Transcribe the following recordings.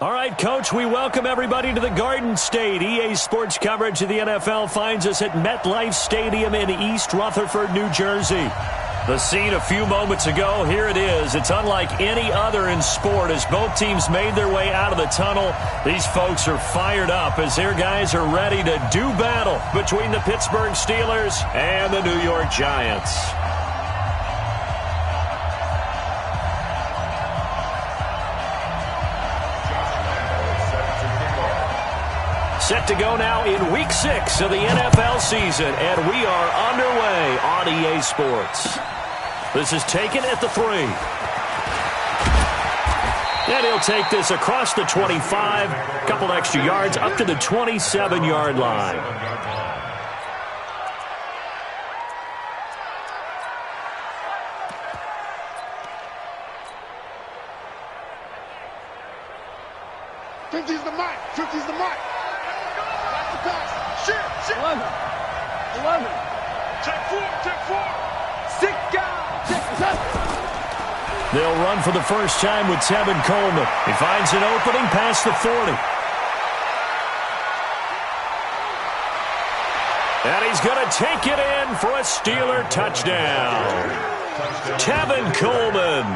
All right, Coach, we welcome everybody to the Garden State. EA Sports coverage of the NFL finds us at MetLife Stadium in East Rutherford, New Jersey. The scene a few moments ago, here it is. It's unlike any other in sport as both teams made their way out of the tunnel. These folks are fired up as their guys are ready to do battle between the Pittsburgh Steelers and the New York Giants. Set to go now in Week 6 of the NFL season, and we are underway on EA Sports. This is taken at the 3. And he'll take this across the 25, a couple extra yards, up to the 27-yard line. Fifty's the mark. 50's the mark. Shit. 11. Check 4. 6 guys. Check 7. They'll run for the first time with Tevin Coleman. He finds an opening past the 40. And he's going to take it in for a Steeler touchdown. Tevin Coleman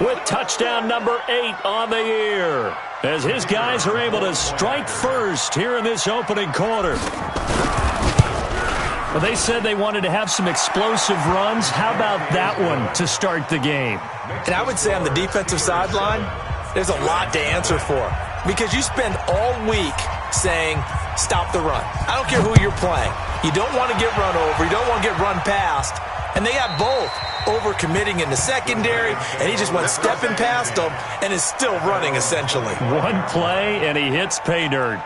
with touchdown number 8 on the year, as his guys are able to strike first here in this opening quarter. Well, they said they wanted to have some explosive runs. How about that one to start the game? And I would say on the defensive sideline, there's a lot to answer for, because you spend all week saying, stop the run. I don't care who you're playing. You don't want to get run over. You don't want to get run past. And they got both. Overcommitting in the secondary, and he just went stepping past them and is still running, essentially. One play, and he hits pay dirt.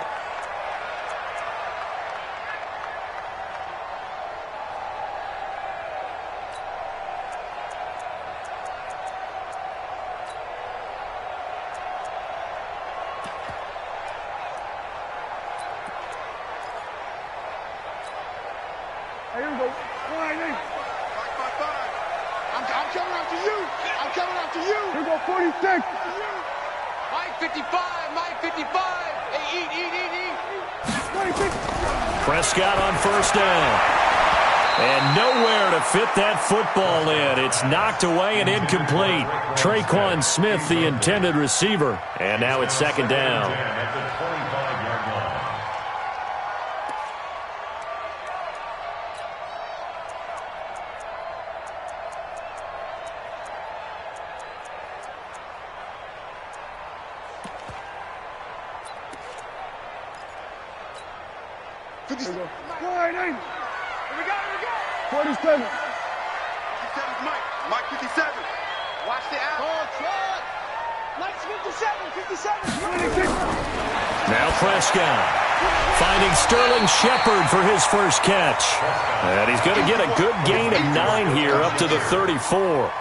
Here we go. I'm coming after you. Here we go, 46. Mike 55. Hey, eat. 26. Prescott on first down. And nowhere to fit that football in. It's knocked away and incomplete. Traquan Smith, the intended receiver. And now it's second down. Here we go. 47. 57's Mike 57. Watch the out. Mike's 57. 26. Now Prescott finding Sterling Shepard for his first catch. And he's going to get a good gain of 9 here up to the 34.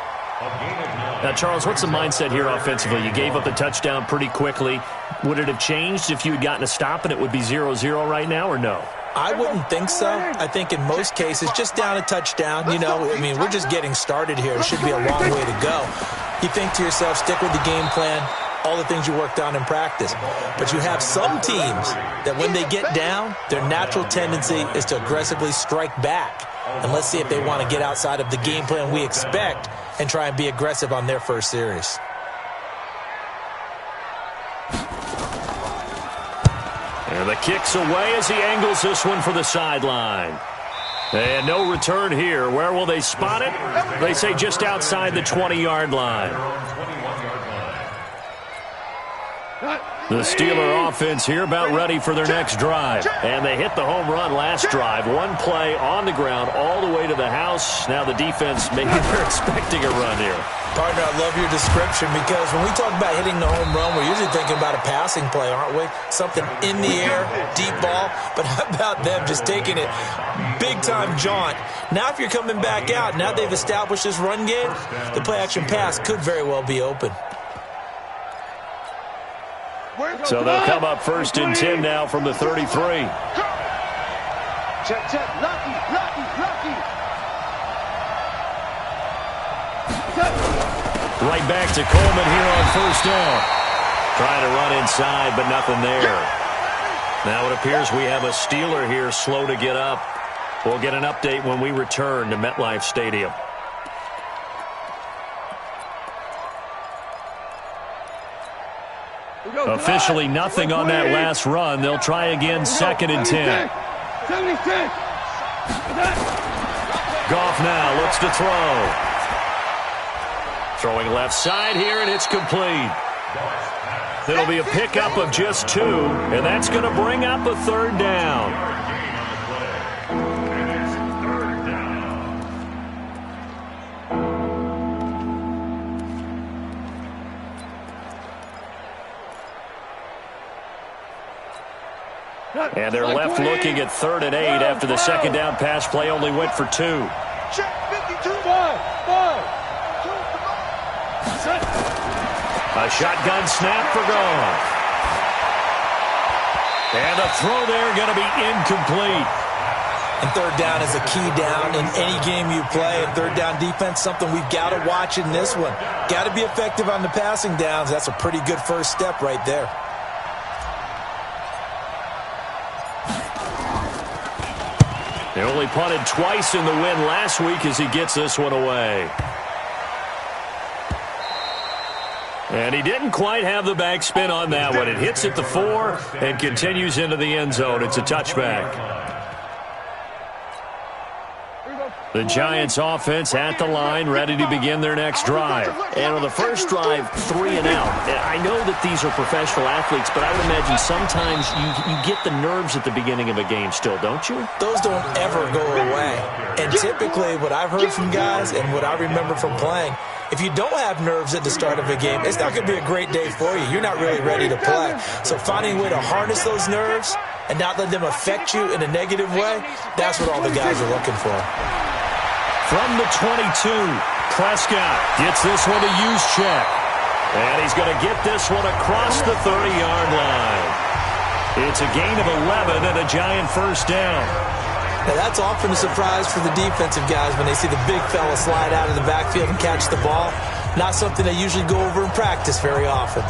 Now, Charles, what's the mindset here offensively? You gave up the touchdown pretty quickly. Would it have changed if you had gotten a stop and it would be 0-0 right now, or no? I wouldn't think so. I think in most cases, just down a touchdown, you know, I mean, we're just getting started here. It should be a long way to go. You think to yourself, stick with the game plan, all the things you worked on in practice. But you have some teams that when they get down, their natural tendency is to aggressively strike back. And let's see if they want to get outside of the game plan we expect and try and be aggressive on their first series. And the kick's away as he angles this one for the sideline. And no return here. Where will they spot it? They say just outside the 20-yard line. The Steeler offense here about ready for their next drive. And they hit the home run last drive. One play on the ground all the way to the house. Now the defense, maybe they're expecting a run here. Partner, I love your description, because when we talk about hitting the home run, we're usually thinking about a passing play, aren't we? Something in the air, deep ball. But how about them just taking it big-time jaunt? Now if you're coming back out, now they've established this run game, the play-action pass could very well be open. So they'll come up first and 10 now from the 33. Check. Lucky. Right back to Coleman here on first down. Trying to run inside, but nothing there. Now it appears we have a Steeler here slow to get up. We'll get an update when we return to MetLife Stadium. Officially nothing on that last run. They'll try again, 2nd and 10. 76. Goff now looks to throw. Throwing left side here, and it's complete. It'll be a pickup of just 2, and that's going to bring up a 3rd down. And they're left looking at 3rd and 8 after the 2nd down pass play only went for 2. Check 52. 5. A shotgun snap for Goff. And the throw there going to be incomplete. And 3rd down is a key down in any game you play. And 3rd down defense, something we've got to watch in this one. Got to be effective on the passing downs. That's a pretty good first step right there. They only punted twice in the win last week as he gets this one away. And he didn't quite have the backspin on that one. It hits at the 4 and continues into the end zone. It's a touchback. The Giants offense at the line, ready to begin their next drive. And on the first drive, 3 and out. I know that these are professional athletes, but I would imagine sometimes you get the nerves at the beginning of a game still, don't you? Those don't ever go away. And typically what I've heard from guys and what I remember from playing, if you don't have nerves at the start of a game, it's not going to be a great day for you. You're not really ready to play. So finding a way to harness those nerves and not let them affect you in a negative way, that's what all the guys are looking for. From the 22, Prescott gets this one to Juszczyk. And he's going to get this one across the 30-yard line. It's a gain of 11 and a Giant first down. Now that's often a surprise for the defensive guys when they see the big fella slide out of the backfield and catch the ball. Not something they usually go over in practice very often.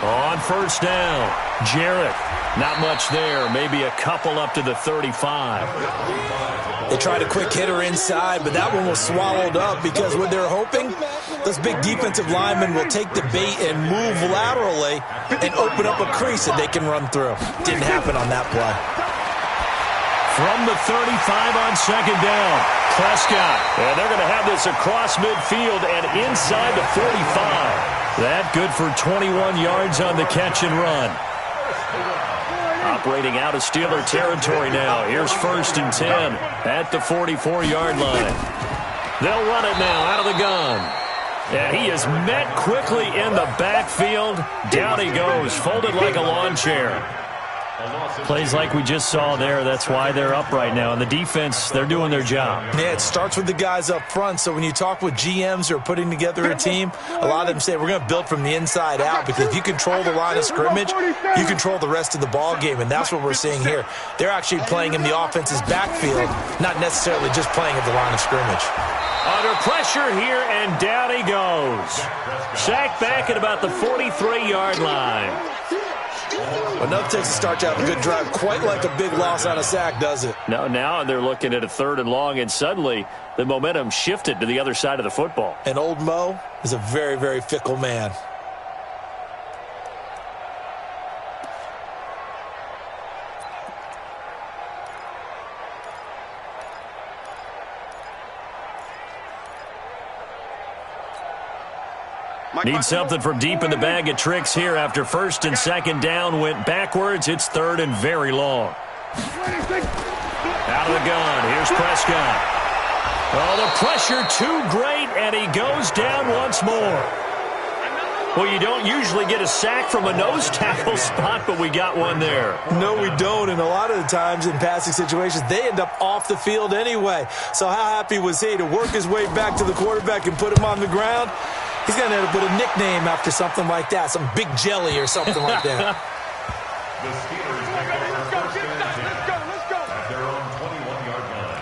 On first down, Jarrett. Not much there. Maybe a couple up to the 35. They tried a quick hitter inside, but that one was swallowed up because what they're hoping, those big defensive linemen will take the bait and move laterally and open up a crease that they can run through. Didn't happen on that play. From the 35 on second down, Prescott. And they're going to have this across midfield and inside the 45. That good for 21 yards on the catch and run. Operating out of Steeler territory now. Here's 1st and 10 at the 44-yard line. They'll run it now out of the gun. And he is met quickly in the backfield. Down he goes, folded like a lawn chair. Plays like we just saw there. That's why they're up right now. And the defense, they're doing their job. Yeah, it starts with the guys up front. So when you talk with GMs who are putting together a team, a lot of them say we're going to build from the inside out, because if you control the line of scrimmage, you control the rest of the ball game. And that's what we're seeing here. They're actually playing in the offense's backfield, not necessarily just playing at the line of scrimmage. Under pressure here, and down he goes. Sacked back at about the 43-yard line. Well, nothing takes to start you out a good drive quite like a big loss on a sack, does it? No, now they're looking at a 3rd and long, and suddenly the momentum shifted to the other side of the football. And old Mo is a very, very fickle man. Need something from deep in the bag of tricks here after 1st and 2nd down went backwards. It's 3rd and very long. Out of the gun. Here's Prescott. Oh, the pressure too great, and he goes down once more. Well, you don't usually get a sack from a nose tackle spot, but we got one there. No, we don't, and a lot of the times in passing situations, they end up off the field anyway. So how happy was he to work his way back to the quarterback and put him on the ground? He's going to end up with a nickname after something like that, some Big Jelly or something like that. The Steelers have first and 10 at their own 21-yard line.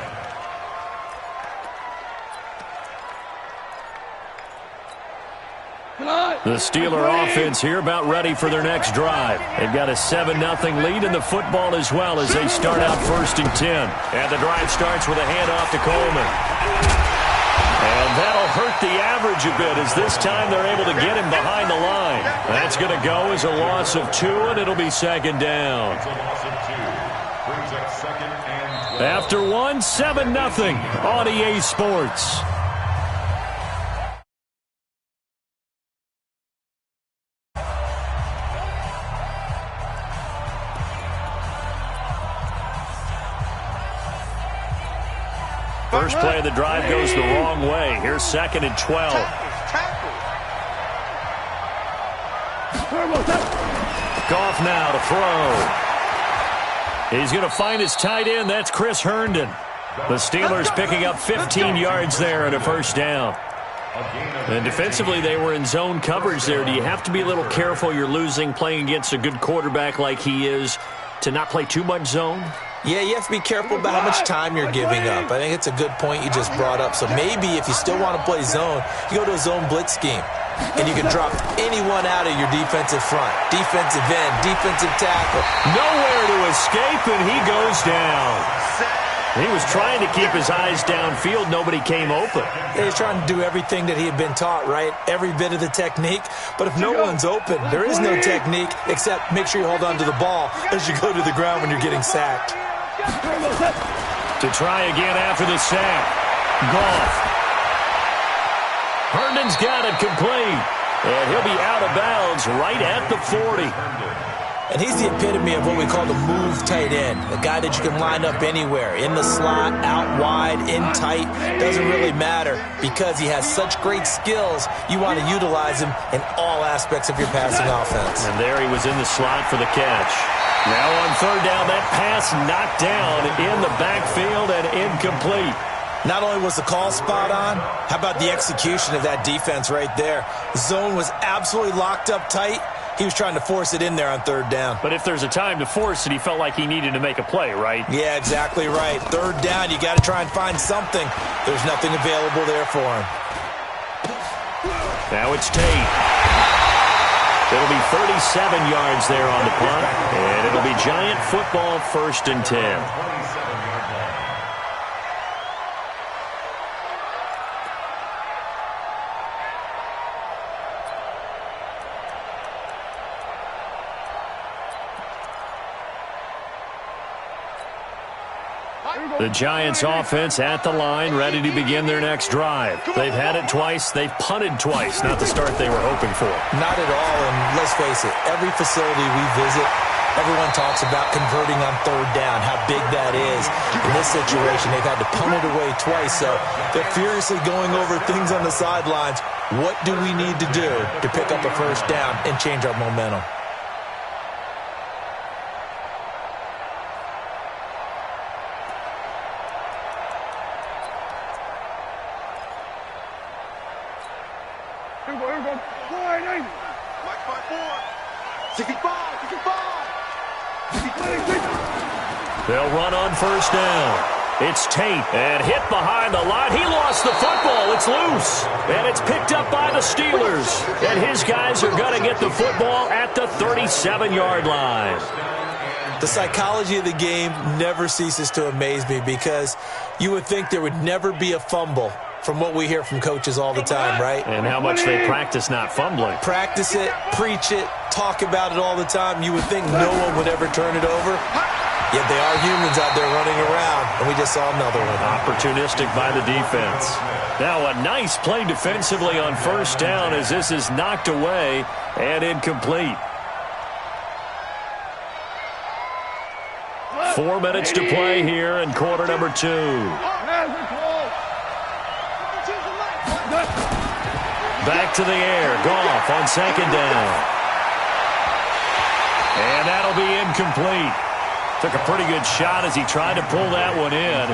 The Steeler offense here about ready for their next drive. They've got a 7-0 lead in the football as well as they start out 1st and 10. And the drive starts with a handoff to Coleman. And that'll hurt the average a bit as this time they're able to get him behind the line. That's going to go as a loss of 2, and it'll be 2nd down. After 1, 7-0 on EA Sports. First play of the drive goes the wrong way. Here's 2nd and 12. Goff now to throw. He's going to find his tight end. That's Chris Herndon. The Steelers picking up 15 yards there and a 1st down. And defensively, they were in zone coverage there. Do you have to be a little careful you're losing playing against a good quarterback like he is to not play too much zone? Yeah, you have to be careful about how much time you're giving up. I think it's a good point you just brought up. So maybe if you still want to play zone, you go to a zone blitz scheme. And you can drop anyone out of your defensive front. Defensive end, defensive tackle. Nowhere to escape, and he goes down. He was trying to keep his eyes downfield. Nobody came open. Yeah, he's trying to do everything that he had been taught, right? Every bit of the technique. But if no one's open, there is no technique except make sure you hold on to the ball as you go to the ground when you're getting sacked. To try again after the sack. Goff. Herndon's got it complete. And he'll be out of bounds right at the 40. And he's the epitome of what we call the move tight end. A guy that you can line up anywhere. In the slot, out wide, in tight. Doesn't really matter because he has such great skills. You want to utilize him in all aspects of your passing offense. And there he was in the slot for the catch. Now on 3rd down, that pass knocked down in the backfield and incomplete. Not only was the call spot on, how about the execution of that defense right there? The zone was absolutely locked up tight. He was trying to force it in there on 3rd down. But if there's a time to force it, he felt like he needed to make a play, right? Yeah, exactly right. 3rd down, you got to try and find something. There's nothing available there for him. Now it's Tate. It'll be 37 yards there on the punt, and it'll be Giant football 1st and 10. The Giants offense at the line, ready to begin their next drive. They've had it twice. They've punted twice. Not the start they were hoping for. Not at all, and let's face it, every facility we visit, everyone talks about converting on 3rd down, how big that is. In this situation, they've had to punt it away twice, so they're furiously going over things on the sidelines. What do we need to do to pick up a 1st down and change our momentum? They'll run on 1st down. It's Tate, and hit behind the line. He lost the football. It's loose, and it's picked up by the Steelers. And his guys are going to get the football at the 37-yard line. The psychology of the game never ceases to amaze me because you would think there would never be a fumble from what we hear from coaches all the time, right? And how much they practice not fumbling. Practice it, preach it, talk about it all the time. You would think no one would ever turn it over. Yet they are humans out there running around, and we just saw another one. Opportunistic by the defense. Now a nice play defensively on 1st down as this is knocked away and incomplete. 4 minutes to play here in quarter number 2. Back to the air. Goff on 2nd down. And that'll be incomplete. Took a pretty good shot as he tried to pull that one in.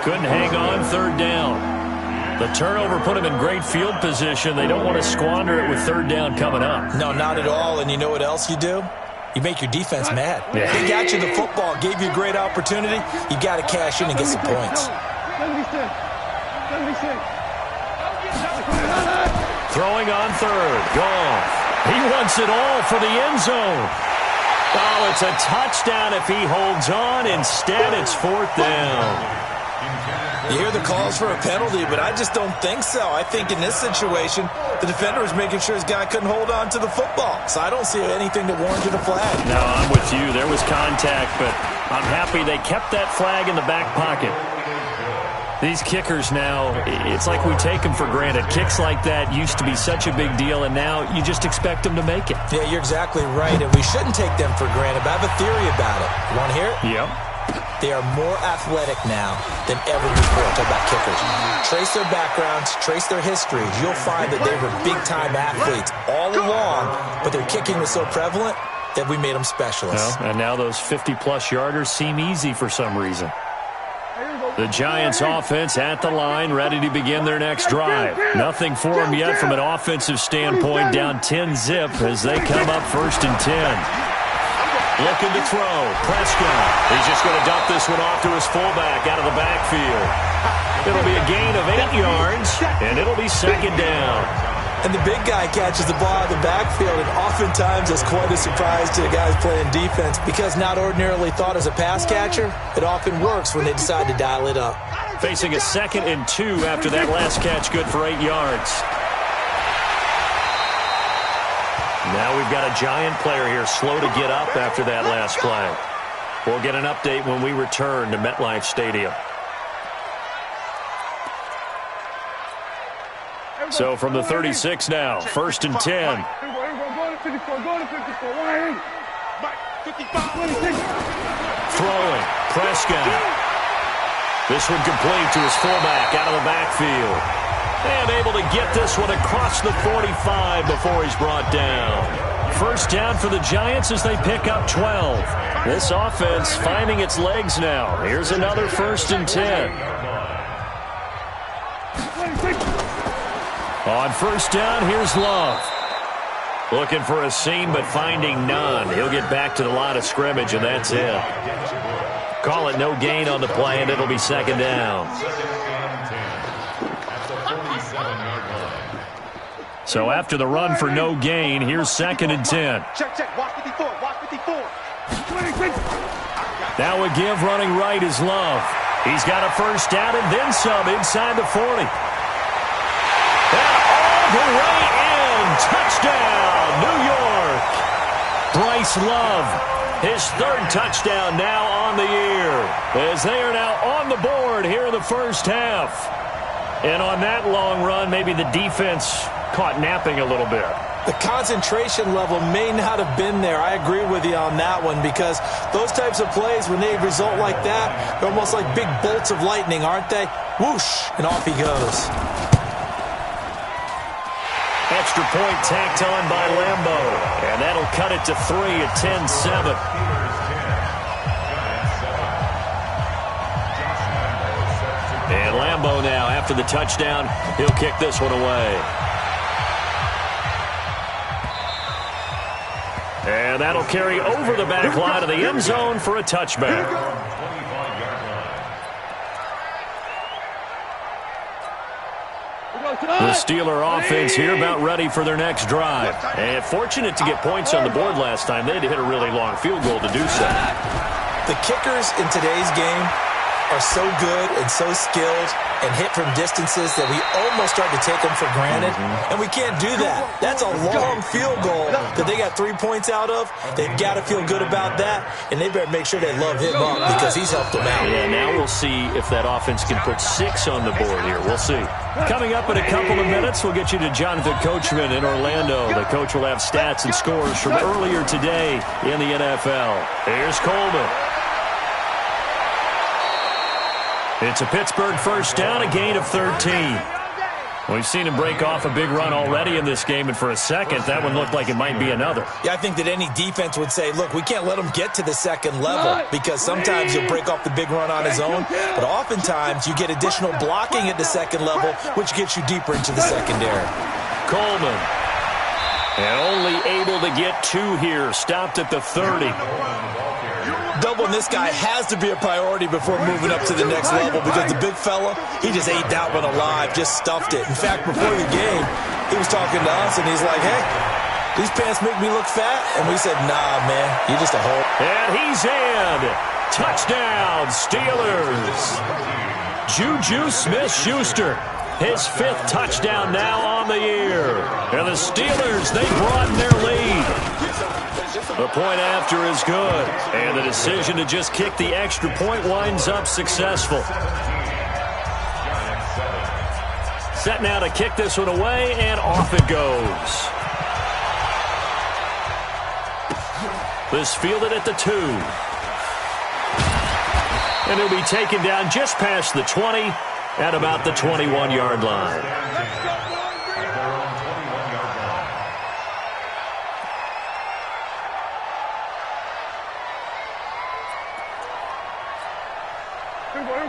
Couldn't hang on 3rd down. The turnover put him in great field position. They don't want to squander it with 3rd down coming up. No, not at all. And you know what else you do? You make your defense mad. Yeah. They got you the football, gave you a great opportunity. You got to cash in and get some points. throwing on third. Goff. He wants it all for the end zone. Oh, it's a touchdown if he holds on. Instead, it's fourth down. You hear the calls for a penalty, but I just don't think so. I think in this situation, the defender was making sure his guy couldn't hold on to the football. So I don't see anything that warranted a flag. No, I'm with you. There was contact, but I'm happy they kept that flag in the back pocket. These kickers now, it's like we take them for granted. Kicks like that used to be such a big deal, and now you just expect them to make it. Yeah, you're exactly right, and we shouldn't take them for granted, but I have a theory about it. You want to hear it? Yep. They are more athletic now than ever before. Talk about kickers. Trace their backgrounds, trace their histories. You'll find that they were big-time athletes all along, but their kicking was so prevalent that we made them specialists. Well, and now those 50-plus yarders seem easy for some reason. The Giants offense at the line, ready to begin their next drive. Nothing for them yet from an offensive standpoint, down 10-zip as they come up 1st and 10. Looking to throw. Prescott. He's just going to dump this one off to his fullback out of the backfield. It'll be a gain of 8 yards, and it'll be 2nd down. And the big guy catches the ball out of the backfield, and oftentimes it's quite a surprise to the guys playing defense because not ordinarily thought as a pass catcher, it often works when they decide to dial it up. Facing a 2nd and 2 after that last catch, good for 8 yards. Now we've got a Giant player here slow to get up after that last play. We'll get an update when we return to MetLife Stadium. So from the 36 now, 1st and 10. Throwing. Prescott. This one complete to his fullback out of the backfield. And able to get this one across the 45 before he's brought down. 1st down for the Giants as they pick up 12. This offense finding its legs now. Here's another 1st and 10. On 1st down, here's Love. Looking for a seam, but finding none. He'll get back to the line of scrimmage, and that's it. Call it no gain on the play, and it'll be 2nd down. So after the run for no gain, here's 2nd and 10. Check. Watch 54. Watch 54. Now a give running right is Love. He's got a 1st down and then some inside the 40. The way in. Touchdown, New York. Bryce Love, his 3rd touchdown now on the year, as they are now on the board here in the 1st half. And on that long run, maybe the defense caught napping a little bit. The concentration level may not have been there. I agree with you on that one because those types of plays, when they result like that, they're almost like big bolts of lightning, aren't they? Whoosh, and off he goes. Extra point tacked on by Lambo, and that'll cut it to 3 at 10-7. And Lambo now, after the touchdown, he'll kick this one away. And that'll carry over the back line of the end zone for a touchback. The Steeler offense here about ready for their next drive. And fortunate to get points on the board last time. They had to hit a really long field goal to do so. The kickers in today's game are so good and so skilled and hit from distances that we almost start to take them for granted. And we can't do that. That's a long field goal that they got 3 points out of. They've got to feel good about that, and they better make sure they love him up because he's helped them out. Yeah, now we'll see if that offense can put 6 on the board here. We'll see. Coming up in a couple of minutes, we'll get you to Jonathan Coachman in Orlando. The coach will have stats and scores from earlier today in the NFL. Here's Coleman. It's a Pittsburgh 1st down, a gain of 13. We've seen him break off a big run already in this game, and for a second, that one looked like it might be another. Yeah, I think that any defense would say, look, we can't let him get to the second level because sometimes he'll break off the big run on his own, but oftentimes you get additional blocking at the second level, which gets you deeper into the secondary. Coleman. And only able to get 2 here, stopped at the 30. Doubling this guy has to be a priority before moving up to the next level because the big fella, he just ate that one alive, just stuffed it. In fact, before the game, He was talking to us, and he's like, hey, these pants make me look fat? And we said, nah, man, you're just a hoe. And he's in. Touchdown, Steelers. Juju Smith-Schuster, his 5th touchdown now on the year. And the Steelers, they broaden their lead. The point after is good. And the decision to just kick the extra point winds up successful. Set now to kick this one away, and off it goes. This fielded at the 2. And he'll be taken down just past the 20 at about the 21-yard line.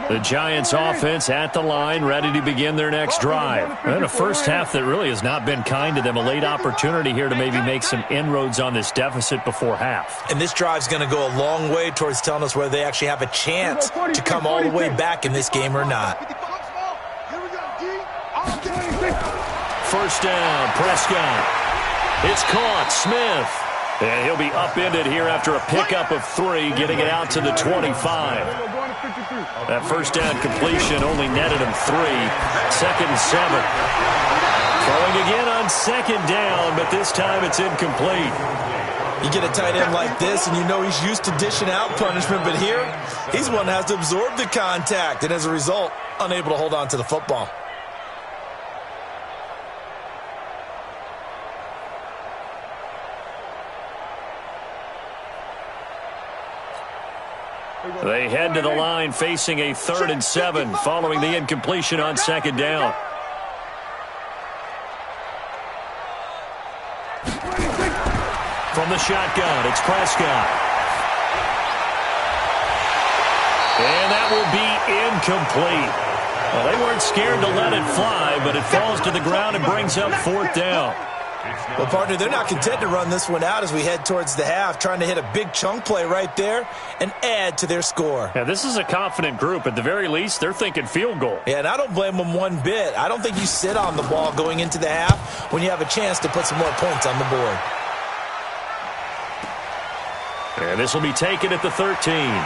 The Giants offense at the line, ready to begin their next drive. And a first half that really has not been kind to them. A late opportunity here to maybe make some inroads on this deficit before half. And this drive's going to go a long way towards telling us whether they actually have a chance to come all the way back in this game or not. First down, Prescott. It's caught, Smith. And he'll be upended here after a pickup of 3, getting it out to the 25. That first down completion only netted him 3. 2nd and 7. Throwing again on 2nd down, but this time it's incomplete. You get a tight end like this, and you know he's used to dishing out punishment, but here, he's one that has to absorb the contact, and as a result, unable to hold on to the football. They head to the line facing a 3rd and 7 following the incompletion on 2nd down. From the shotgun, it's Prescott. And that will be incomplete. Well, they weren't scared to let it fly, but it falls to the ground and brings up 4th down. Well, partner, they're not content to run this one out as we head towards the half, trying to hit a big chunk play right there and add to their score. Yeah, this is a confident group. At the very least, they're thinking field goal. Yeah, and I don't blame them one bit. I don't think you sit on the ball going into the half when you have a chance to put some more points on the board. And this will be taken at the 13.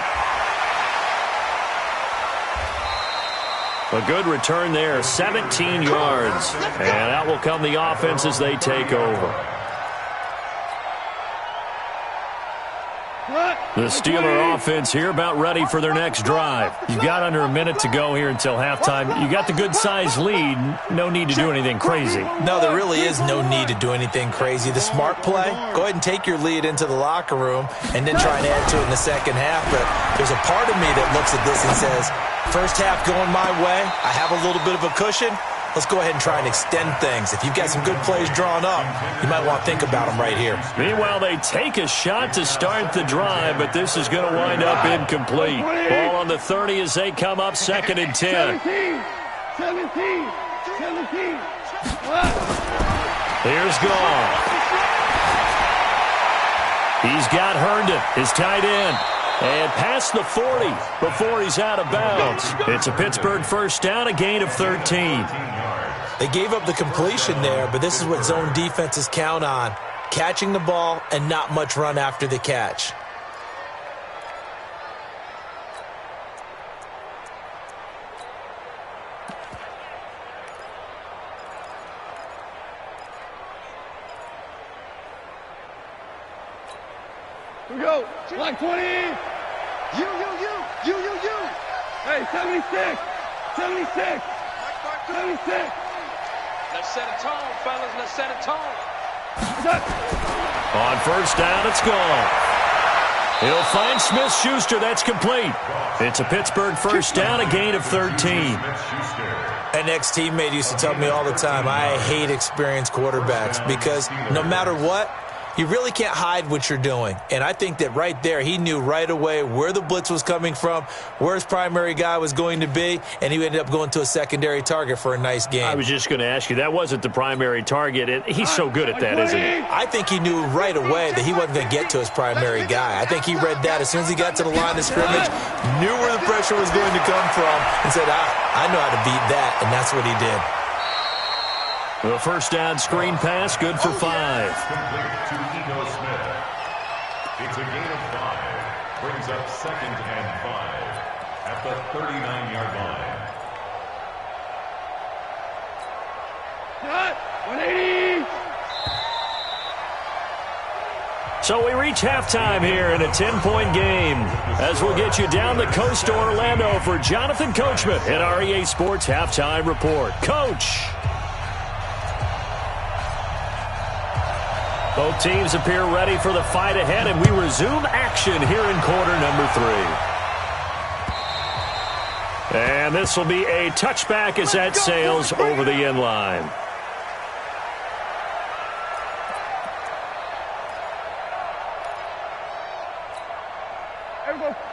A good return there, 17 yards. And out will come the offense as they take over. The Steeler offense here about ready for their next drive. You've got under a minute to go here until halftime. You got the good-sized lead. No need to do anything crazy. No, there really is no need to do anything crazy. The smart play, go ahead and take your lead into the locker room and then try and add to it in the second half. But there's a part of me that looks at this and says, first half going my way, I have a little bit of a cushion. Let's go ahead and try and extend things. If you've got some good plays drawn up, you might want to think about them right here. Meanwhile, they take a shot to start the drive, but this is going to wind up incomplete. Ball on the 30 as they come up 2nd and 10. 17. Here's Gall. He's got Herndon, his tight end. And past the 40 before he's out of bounds. It's a Pittsburgh first down, a gain of 13. They gave up the completion there, but this is what zone defenses count on. Catching the ball and not much run after the catch. Here we go. Like 20. You. Hey, 76. 76. 76. Let's set a tone, fellas. Let's set a tone. On first down, it's gone. He'll find Smith-Schuster. That's complete. It's a Pittsburgh first down, a gain of 13. An ex-teammate used to tell me all the time, I hate experienced quarterbacks because no matter what, you really can't hide what you're doing. And I think that right there, he knew right away where the blitz was coming from, where his primary guy was going to be, and he ended up going to a secondary target for a nice game. I was just going to ask you, that wasn't the primary target. And he's so good at that, isn't he? I think he knew right away that he wasn't going to get to his primary guy. I think he read that as soon as he got to the line of scrimmage, knew where the pressure was going to come from, and said, I know how to beat that, and that's what he did. The first down screen pass, good for 5. Complete to Ito Smith. It's a gain of 5. Brings up 2nd and 5 at the 39-yard line. 180. So we reach halftime here in a 10-point game as we'll get you down the coast to Orlando for Jonathan Coachman in our EA Sports Halftime Report. Coach. Both teams appear ready for the fight ahead, and we resume action here in quarter number 3. And this will be a touchback as that sails over the end line.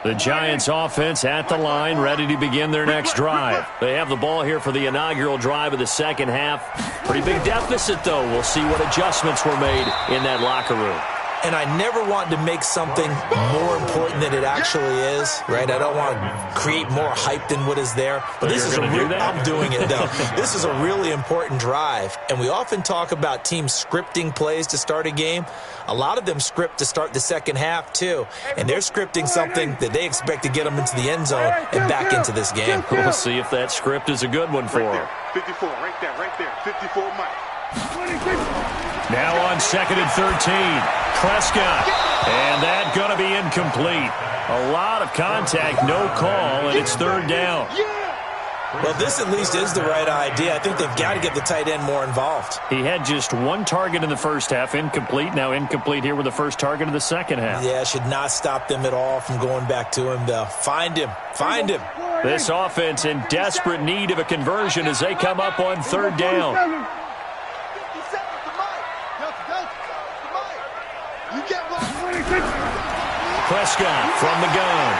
The Giants offense at the line, ready to begin their next drive. They have the ball here for the inaugural drive of the second half. Pretty big deficit, though. We'll see what adjustments were made in that locker room. And I never want to make something more important than it actually is, right? I don't want to create more hype than what is there. But this is I'm doing it, though. This is a really important drive. And we often talk about teams scripting plays to start a game. A lot of them script to start the second half, too. And they're scripting something that they expect to get them into the end zone and back into this game. We'll see if that script is a good one for them. 54, right there. 54, Mike. Now on 2nd and 13. Prescott. And that going to be incomplete. A lot of contact, no call, and it's 3rd down. Well, this at least is the right idea. I think they've got to get the tight end more involved. He had just 1 target in the first half, incomplete. Now incomplete here with the first target of the second half. Yeah, should not stop them at all from going back to him, though. Find him. This offense in desperate need of a conversion as they come up on 3rd down. Prescott from the gun.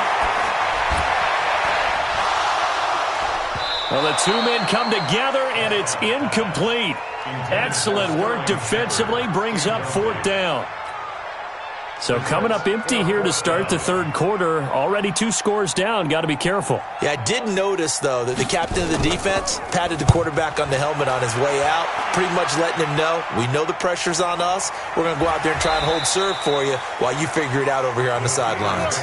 Well, the two men come together, and it's incomplete. Excellent work defensively, brings up 4th down. So coming up empty here to start the 3rd quarter. Already 2 scores down. Got to be careful. Yeah, I did notice, though, that the captain of the defense patted the quarterback on the helmet on his way out, pretty much letting him know, we know the pressure's on us. We're going to go out there and try and hold serve for you while you figure it out over here on the sidelines.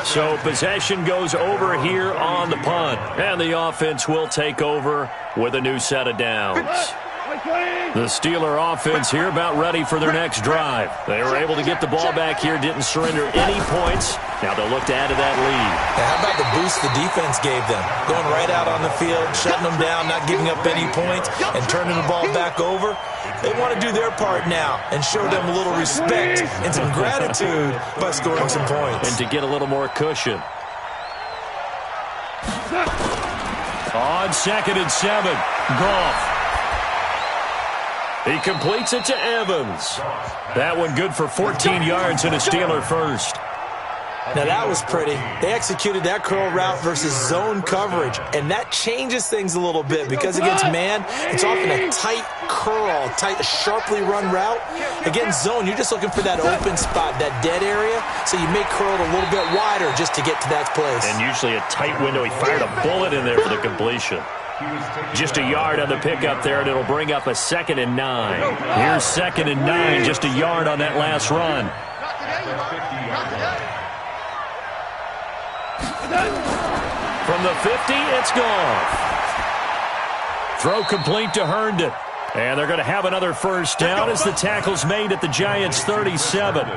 So possession goes over here on the punt. And the offense will take over with a new set of downs. The Steeler offense here about ready for their next drive. They were able to get the ball back here, didn't surrender any points. Now they'll look to add to that lead. How about the boost the defense gave them? Going right out on the field, shutting them down, not giving up any points, and turning the ball back over. They want to do their part now and show them a little respect and some gratitude by scoring some points. And to get a little more cushion. On 2nd and 7, Goff. He completes it to Evans. That one good for 14 yards and a Steeler first. Now that was pretty. They executed that curl route versus zone coverage, and that changes things a little bit because against man, it's often a tight curl, sharply run route. Against zone, you're just looking for that open spot, that dead area, so you may curl it a little bit wider just to get to that place. And usually a tight window. He fired a bullet in there for the completion. Just a yard on the pickup there, and it'll bring up a 2nd and 9. Here's 2nd and 9, just a yard on that last run. From the 50, it's Goff. Throw complete to Herndon. And they're going to have another first down as the tackle's made at the Giants' 37.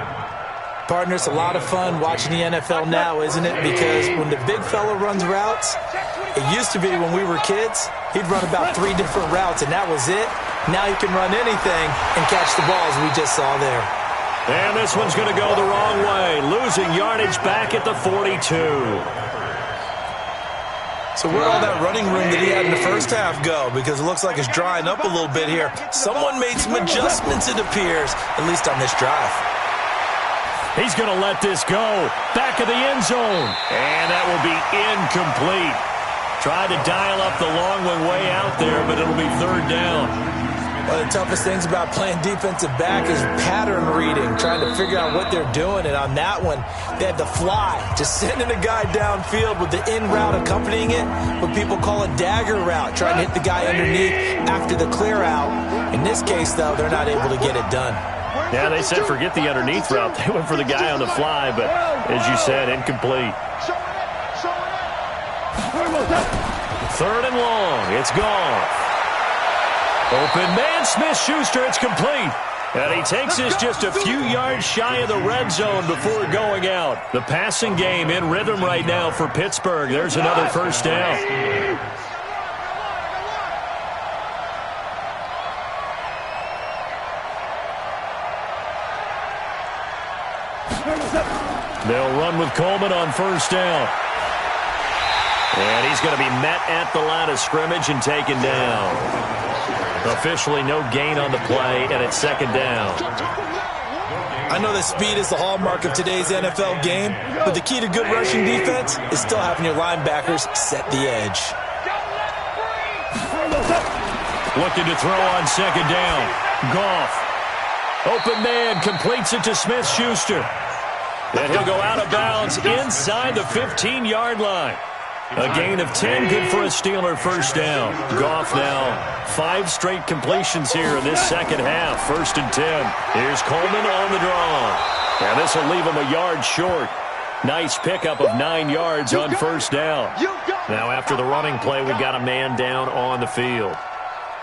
Partner, it's a lot of fun watching the NFL now, isn't it? Because when the big fella runs routes, it used to be when we were kids, he'd run about 3 different routes, and that was it. Now he can run anything and catch the ball, as we just saw there. And this one's going to go the wrong way, losing yardage back at the 42. So where'd all that running room that he had in the first half go? Because it looks like it's drying up a little bit here. Someone made some adjustments, it appears, at least on this drive. He's going to let this go. Back of the end zone. And that will be incomplete. Tried to dial up the long one way out there, but it'll be 3rd down. One of the toughest things about playing defensive back is pattern reading, trying to figure out what they're doing. And on that one, they had the fly, just sending a guy downfield with the in route accompanying it, what people call a dagger route, trying to hit the guy underneath after the clear out. In this case, though, they're not able to get it done. Yeah, they said forget the underneath route. They went for the guy on the fly, but as you said, incomplete. 3rd and long. It's gone. Open man, Smith-Schuster, it's complete. And he takes this just a few yards shy of the red zone before going out. The passing game in rhythm right now for Pittsburgh. There's another first down. They'll run with Coleman on first down. And he's going to be met at the line of scrimmage and taken down. Officially no gain on the play, and it's 2nd down. I know that speed is the hallmark of today's NFL game, but the key to good rushing defense is still having your linebackers set the edge. Looking to throw on 2nd down. Goff. Open man, completes it to Smith-Schuster. And he'll go out of bounds inside the 15-yard line. A gain of 10, good for a Steeler first down. Goff now 5 straight completions here in this second half. 1st and 10. Here's Coleman on the draw. And this will leave him a yard short. Nice pickup of 9 yards on first down. Now after the running play, we've got a man down on the field.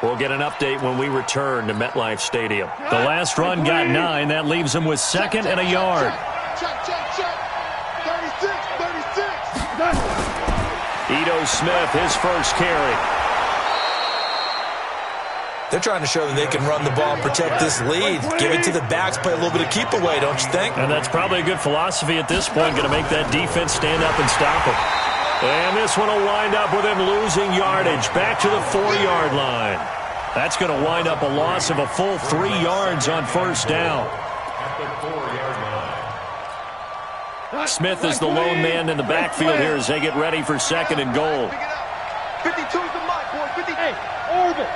We'll get an update when we return to MetLife Stadium. The last run got 9. That leaves him with 2nd and a yard. Check. 36. Ito Smith, his first carry. They're trying to show that they can run the ball and protect this lead. Give it to the backs, play a little bit of keep away, don't you think? And that's probably a good philosophy at this point, going to make that defense stand up and stop him. And this one will wind up with him losing yardage back to the 4-yard line. That's going to wind up a loss of a full 3 yards on first down. At the 4-yard line. Smith is the lone man in the backfield here as they get ready for 2nd and goal. 52's the mark, boy. 50. Hey, Orbit.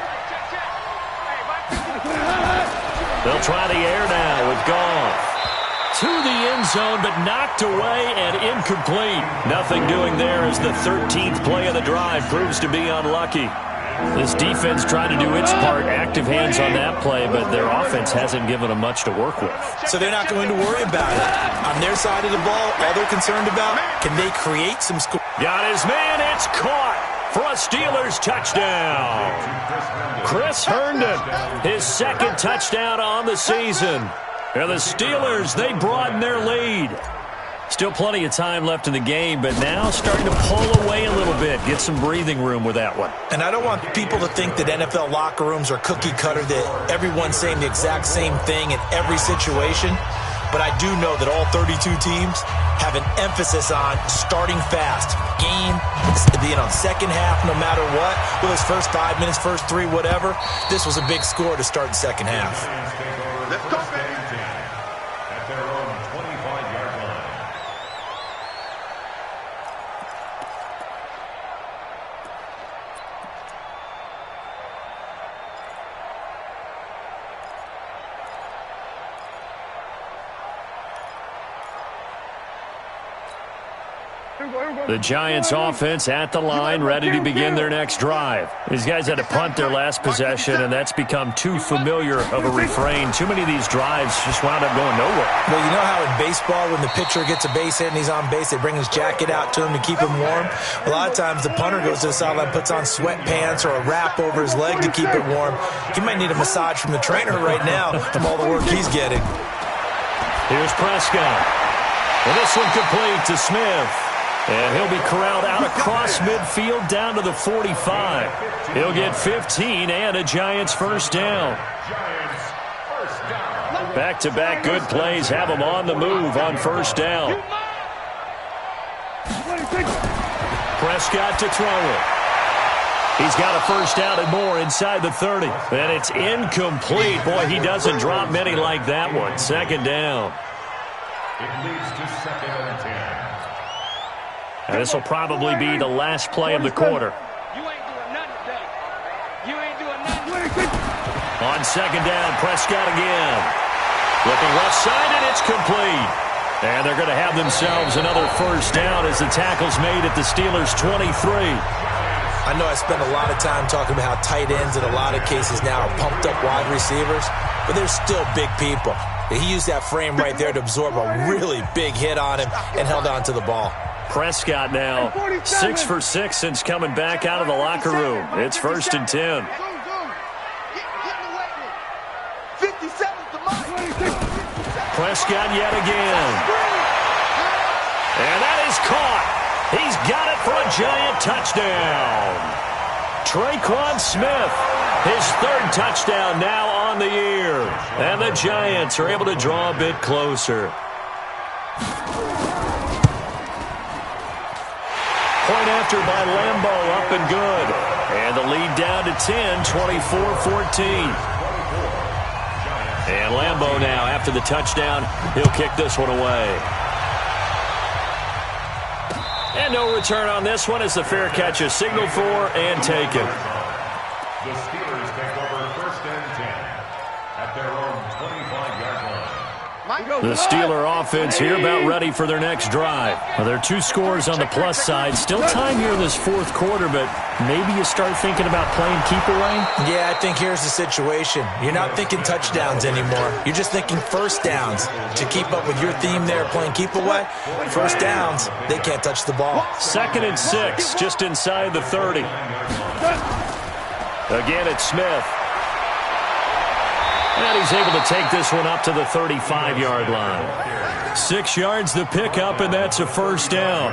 They'll try the air now with Goff. To the end zone, but knocked away and incomplete. Nothing doing there as the 13th play of the drive proves to be unlucky. This defense trying to do its part, active hands on that play, but their offense hasn't given them much to work with. So they're not going to worry about it. On their side of the ball, all they're concerned about, can they create some score? Got his man, it's caught for a Steelers touchdown. Chris Herndon, his 2nd touchdown on the season. And the Steelers, they broaden their lead. Still plenty of time left in the game, but now starting to pull away a little bit. Get some breathing room with that one. And I don't want people to think that NFL locker rooms are cookie cutter, that everyone's saying the exact same thing in every situation. But I do know that all 32 teams have an emphasis on starting fast. Game, second half, no matter what. Whether it's first 5 minutes, first 3, whatever. This was a big score to start the second half. Let's go, baby. At their own 25-yard line. The Giants offense at the line, ready to begin their next drive. These guys had to punt their last possession, and that's become too familiar of a refrain. Too many of these drives just wound up going nowhere. Well, you know how in baseball, when the pitcher gets a base hit and he's on base, they bring his jacket out to him to keep him warm? A lot of times the punter goes to the sideline, puts on sweatpants or a wrap over his leg to keep it warm. He might need a massage from the trainer right now from all the work he's getting. Here's Prescott. And this one complete to Smith. And he'll be corralled out across midfield down to the 45. He'll get 15 and a Giants first down. Back-to-back good plays have him on the move on first down. Prescott to throw it. He's got a first down and more inside the 30. And it's incomplete. Boy, he doesn't drop many like that one. 2nd down. It leads to 2nd and 10. And this will probably be the last play of the quarter. You ain't doing nothing today. You ain't doing nothing. On second down, Prescott again. Looking left side, and it's complete. And they're going to have themselves another first down as the tackle's made at the Steelers' 23. I know I spend a lot of time talking about how tight ends in a lot of cases now are pumped up wide receivers, but they're still big people. He used that frame right there to absorb a really big hit on him and held on to the ball. Prescott now 6 for 6 since coming back out of the locker room. It's 1st and 10. Prescott yet again. And that is caught. He's got it for a giant touchdown. Tre'Quan Smith, his 3rd touchdown now on the year. And the Giants are able to draw a bit closer. Point after by Lambeau, up and good. And the lead down to 10, 24-14. And Lambeau now, after the touchdown, he'll kick this one away. And no return on this one as the fair catch is signaled for and taken. The Steelers take over 1st and 10 at their own 25-yard line. The Steeler offense here about ready for their next drive. Well, there are 2 scores on the plus side. Still time here in this 4th quarter, but maybe you start thinking about playing keep away? Yeah, I think here's the situation. You're not thinking touchdowns anymore. You're just thinking first downs. To keep up with your theme there, playing keep away, first downs, they can't touch the ball. 2nd and 6, just inside the 30. Again, it's Smith. And he's able to take this one up to the 35-yard line. 6 yards the pickup, and that's a first down.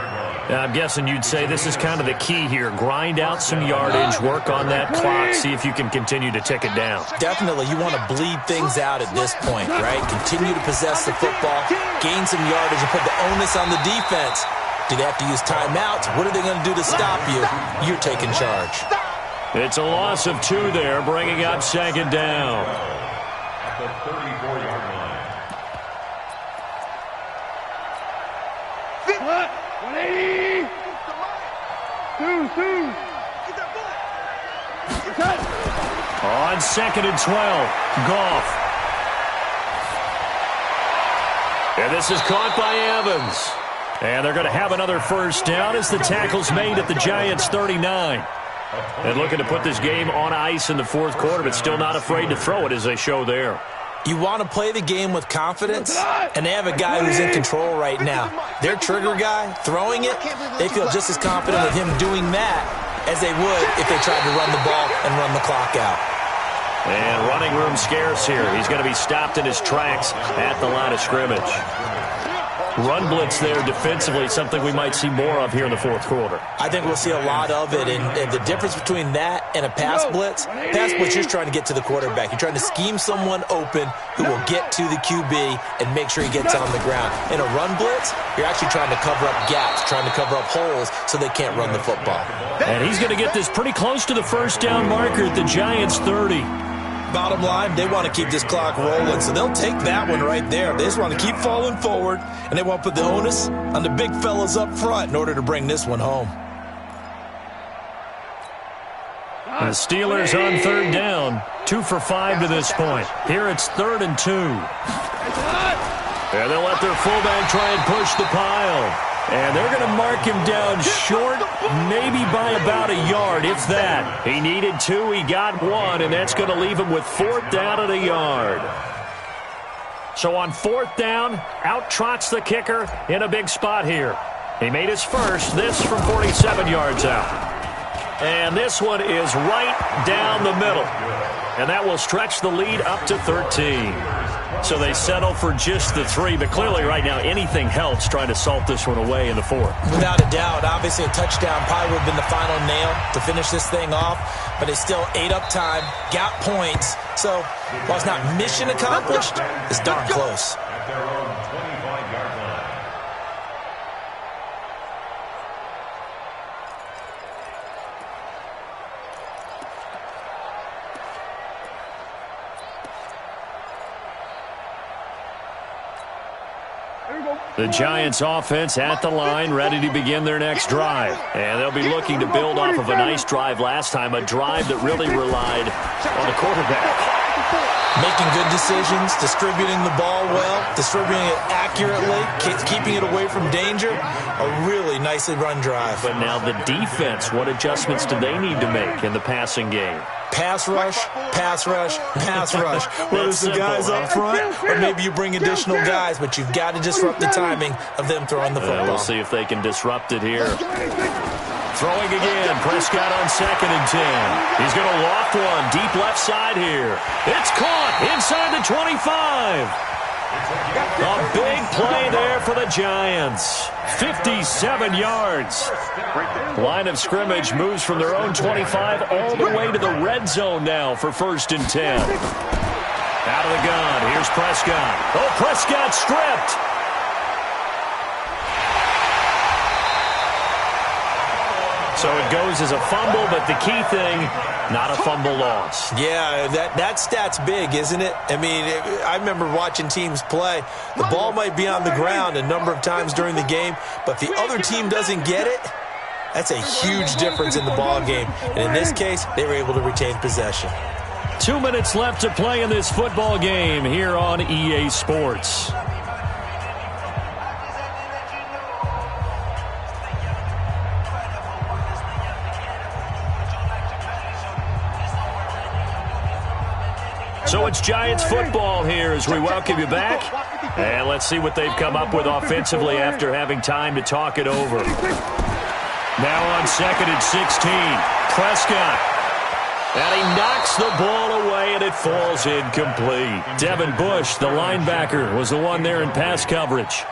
Now, I'm guessing you'd say this is kind of the key here. Grind out some yardage, work on that clock, see if you can continue to tick it down. Definitely, you want to bleed things out at this point, right? Continue to possess the football, gain some yardage, and put the onus on the defense. Do they have to use timeouts? What are they going to do to stop you? You're taking charge. It's a loss of 2 there, bringing up 2nd down. At the 34-yard line. 180. 2. On 2nd and 12, Goff. And this is caught by Evans. And they're going to have another first down as the tackle's made at the Giants' 39. And looking to put this game on ice in the 4th quarter, but still not afraid to throw it as they show there. You want to play the game with confidence, and they have a guy who's in control right now. Their trigger guy, throwing it, they feel just as confident with him doing that as they would if they tried to run the ball and run the clock out. And running room scarce here. He's going to be stopped in his tracks at the line of scrimmage. Run blitz there defensively, something we might see more of here in the 4th quarter. I think we'll see a lot of it, and the difference between that and a pass blitz, you're just trying to get to the quarterback. You're trying to scheme someone open who will get to the QB and make sure he gets on the ground. In a run blitz, you're actually trying to cover up gaps, trying to cover up holes so they can't run the football. And he's going to get this pretty close to the first down marker at the Giants' 30. Bottom line, they want to keep this clock rolling, so they'll take that one right there. They just want to keep falling forward, and they want to put the onus on the big fellas up front in order to bring this one home. The Steelers on 3rd down, 2 for 5 to this point. Here it's 3rd and 2. And they'll let their fullback try and push the pile. And they're going to mark him down short, maybe by about a yard, if that. He needed 2, he got 1, and that's going to leave him with 4th down and a yard. So on 4th down, out trots the kicker in a big spot here. He made his first, this from 47 yards out. And this one is right down the middle. And that will stretch the lead up to 13. So they settle for just the 3, but clearly right now anything helps trying to salt this one away in the 4th. Without a doubt, obviously a touchdown probably would have been the final nail to finish this thing off, but they still ate up time, got points. So while it's not mission accomplished, it's darn close. At their own 25-yard line. The Giants offense at the line, ready to begin their next drive. And they'll be looking to build off of a nice drive last time, a drive that really relied on the quarterback. Making good decisions, distributing the ball well, distributing it accurately, keeping it away from danger. A really nicely run drive. But now the defense, what adjustments do they need to make in the passing game? Pass rush, pass rush, pass rush. Whether it's the guys up front or maybe you bring additional guys, but you've got to disrupt the timing of them throwing the football. We'll see if they can disrupt it here. Throwing again, Prescott on 2nd and 10. He's going to loft one deep left side here. It's caught inside the 25. A big play there for the Giants. 57 yards. Line of scrimmage moves from their own 25 all the way to the red zone now for 1st and 10. Out of the gun, here's Prescott. Oh, Prescott stripped. So it goes as a fumble, but the key thing, not a fumble loss. Yeah, that stat's big, isn't it? I mean, I remember watching teams play. The ball might be on the ground a number of times during the game, but if the other team doesn't get it, that's a huge difference in the ball game. And in this case, they were able to retain possession. 2 minutes left to play in this football game here on EA Sports. So it's Giants football here as we welcome you back. And let's see what they've come up with offensively after having time to talk it over. Now on 2nd and 16, Prescott. And he knocks the ball away, and it falls incomplete. Devin Bush, the linebacker, was the one there in pass coverage.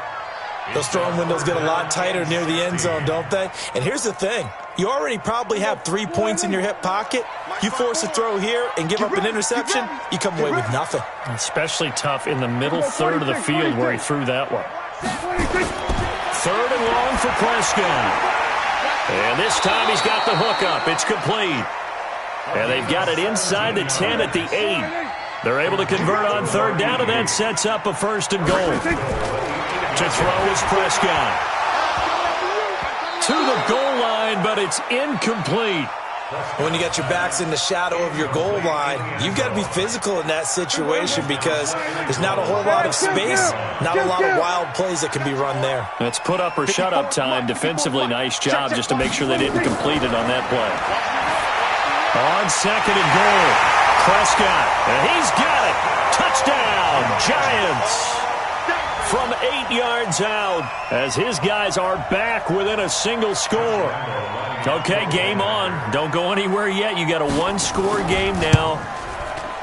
Those throwing windows get a lot tighter near the end zone, don't they? And here's the thing. You already probably have 3 points in your hip pocket. You force a throw here and give up an interception, you come away with nothing. Especially tough in the middle third of the field where he threw that one. 3rd and long for Prescott. And this time he's got the hook up. It's complete. And they've got it inside the 10 at the 8. They're able to convert on 3rd down, and that sets up a 1st and goal. To throw is Prescott. To the goal line, but it's incomplete. When you got your backs in the shadow of your goal line, you've got to be physical in that situation because there's not a whole lot of space, not a lot of wild plays that can be run there. It's put up or shut up time. Defensively, nice job just to make sure they didn't complete it on that play. On 2nd and goal, Prescott, and he's got it. Touchdown, Giants. From 8 yards out as his guys are back within a single score. Okay, game on. Don't go anywhere yet. You got a one-score game now.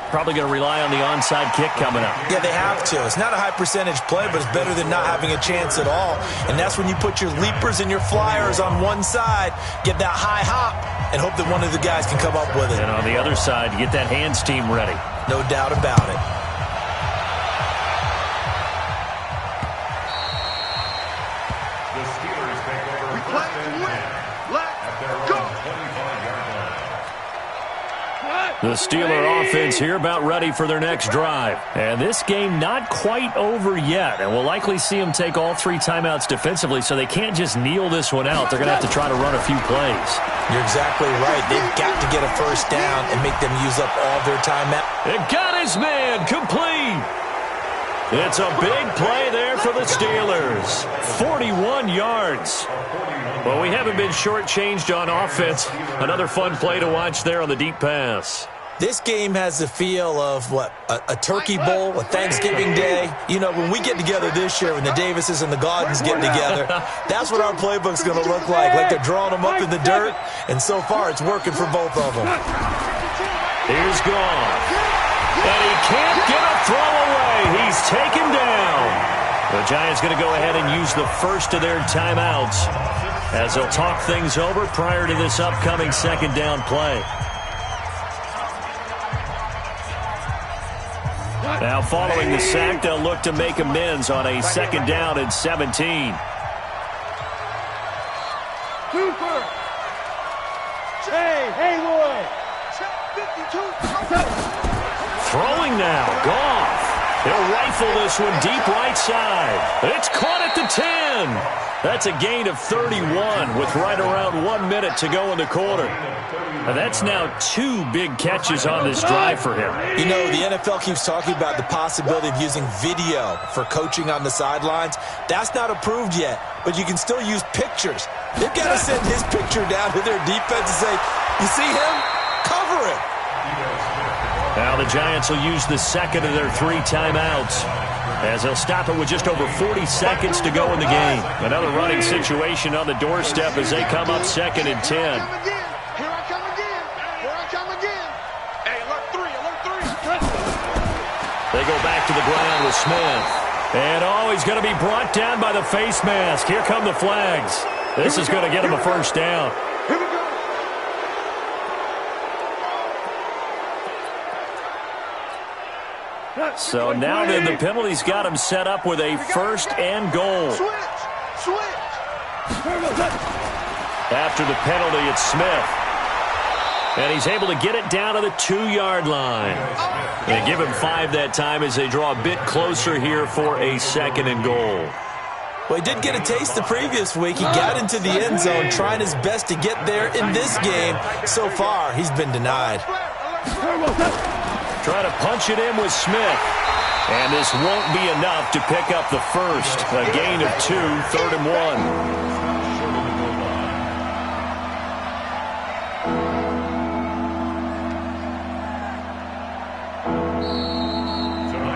Probably going to rely on the onside kick coming up. Yeah, they have to. It's not a high-percentage play, but it's better than not having a chance at all. And that's when you put your leapers and your flyers on one side, get that high hop, and hope that one of the guys can come up with it. And on the other side, you get that hands team ready. No doubt about it. The Steeler offense here about ready for their next drive. And this game not quite over yet. And we'll likely see them take all 3 timeouts defensively, so they can't just kneel this one out. They're going to have to try to run a few plays. You're exactly right. They've got to get a 1st down and make them use up all their timeouts. It got his man complete. It's a big play there for the Steelers. 41 yards. Well, we haven't been shortchanged on offense. Another fun play to watch there on the deep pass. This game has the feel of, what, a turkey bowl, a Thanksgiving day. You know, when we get together this year, when the Davises and the Gaudens get together, that's what our playbook's going to look like they're drawing them up in the dirt, and so far it's working for both of them. Here's Goff. And he can't get a throw away. He's taken down. The Giants going to go ahead and use the first of their timeouts as they'll talk things over prior to this upcoming 2nd down play. Now following the sack, they'll look to make amends on a 2nd down and 17. Cooper. Haywood. Throwing now, Goff. He'll rifle this one deep right side. It's caught at the 10. That's a gain of 31 with right around 1 minute to go in the quarter. And that's now 2 big catches on this drive for him. You know, the NFL keeps talking about the possibility of using video for coaching on the sidelines. That's not approved yet, but you can still use pictures. They've got to send his picture down to their defense and say, you see him? Cover him. Now the Giants will use the second of their 3 timeouts, as they'll stop it with just over 40 seconds to go in the game. Another running situation on the doorstep as they come up 2nd and 10. Here I come again. Here I come again. Hey, alert 3. They go back to the ground with Smith. And he's going to be brought down by the face mask. Here come the flags. This is going to get him a first down. Here we go. So now then the penalty's got him set up with a 1st and goal. Switch. After the penalty, it's Smith. And he's able to get it down to the 2-yard line. They give him 5 that time as they draw a bit closer here for a 2nd and goal. Well, he did get a taste the previous week. He got into the end zone, trying his best to get there in this game. So far, he's been denied. Trying to punch it in with Smith. And this won't be enough to pick up the first. A gain of 2, 3rd and 1.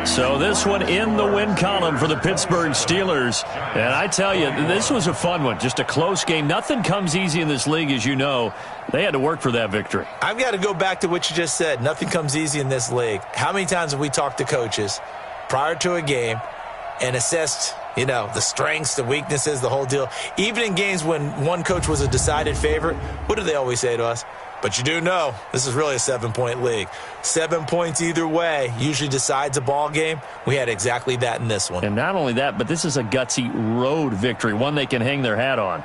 So this one in the win column for the Pittsburgh Steelers. And I tell you, this was a fun one. Just a close game. Nothing comes easy in this league, as you know. They had to work for that victory. I've got to go back to what you just said. Nothing comes easy in this league. How many times have we talked to coaches prior to a game and assessed, you know, the strengths, the weaknesses, the whole deal? Even in games when one coach was a decided favorite, what do they always say to us? But you do know this is really a 7-point league. 7 points either way usually decides a ball game. We had exactly that in this one. And not only that, but this is a gutsy road victory, one they can hang their hat on.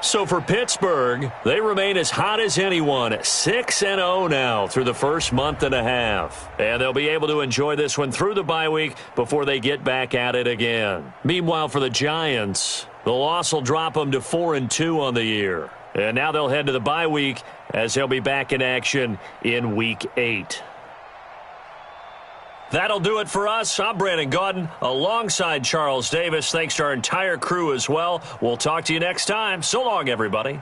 So for Pittsburgh, they remain as hot as anyone, 6-0 now through the first month and a half. And they'll be able to enjoy this one through the bye week before they get back at it again. Meanwhile, for the Giants, the loss will drop them to 4-2 on the year. And now they'll head to the bye week as they'll be back in action in Week 8. That'll do it for us. I'm Brandon Gaudin alongside Charles Davis. Thanks to our entire crew as well. We'll talk to you next time. So long, everybody.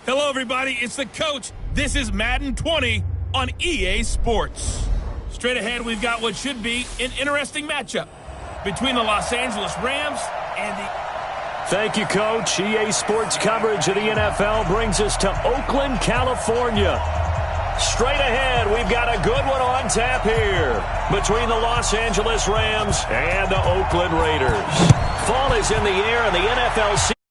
Hello, everybody. It's the coach. This is Madden 20 on EA Sports. Straight ahead, we've got what should be an interesting matchup between the Los Angeles Rams and the... Thank you, Coach. EA Sports coverage of the NFL brings us to Oakland, California. Straight ahead, we've got a good one on tap here between the Los Angeles Rams and the Oakland Raiders. Fall is in the air in the NFL season.